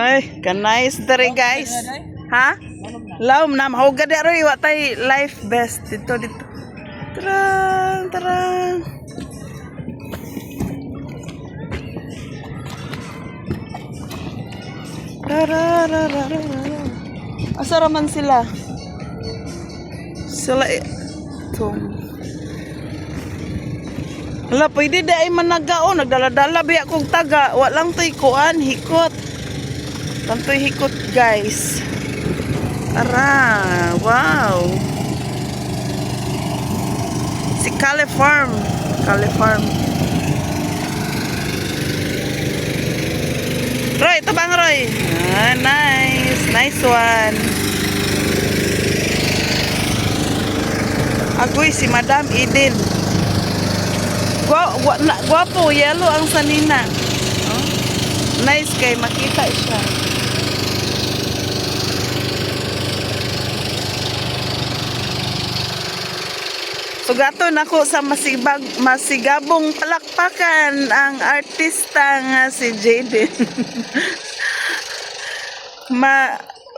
Ay, kanais dere guys. Ha? Laom na mahugad dere wa tay life best dito dito. Tarang, tarang. Asa raman sila? Sila ito. Hala, pwede da ay managao. Nagdala-dala biya kong taga. Walang to'y kuan, hikot. Tanto'y hikot, guys. Ara, wow. Si Cali Farm. Cali Farm. Roy, ito bang Roy? Ah, nice. Nice one. Agoy, si Madam Eden. Guwapo, yellow ang sanina. Oh? Nice kay makita siya. Sugaton ako sa masigabong palakpakan ang artista nga si Jaden.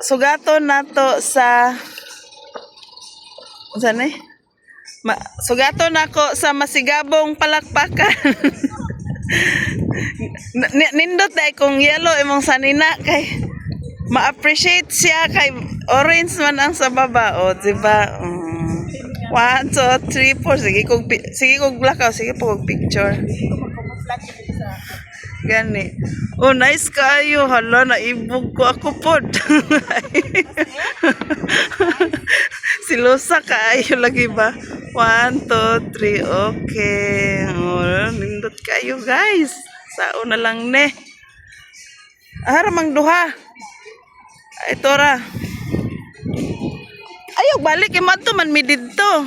Sugaton nato sa saan eh? Sugaton ako sa masigabong palakpakan. Nindot dahil kung yellow imong sanina kay ma-appreciate siya kay orange man ang sa baba. O, diba? 1, 2, 3, 4. Sige kog black. Sige po kog picture. Gani. Oh, nice kayo. Hala, naibog ko ako pod. Silosa kayo lagi ba? 1, 2, 3. Okay. Oh, nindot kayo guys. Sao na lang ne. Haramang duha. Ito ra. Ayaw balik. Iman to man mi dito.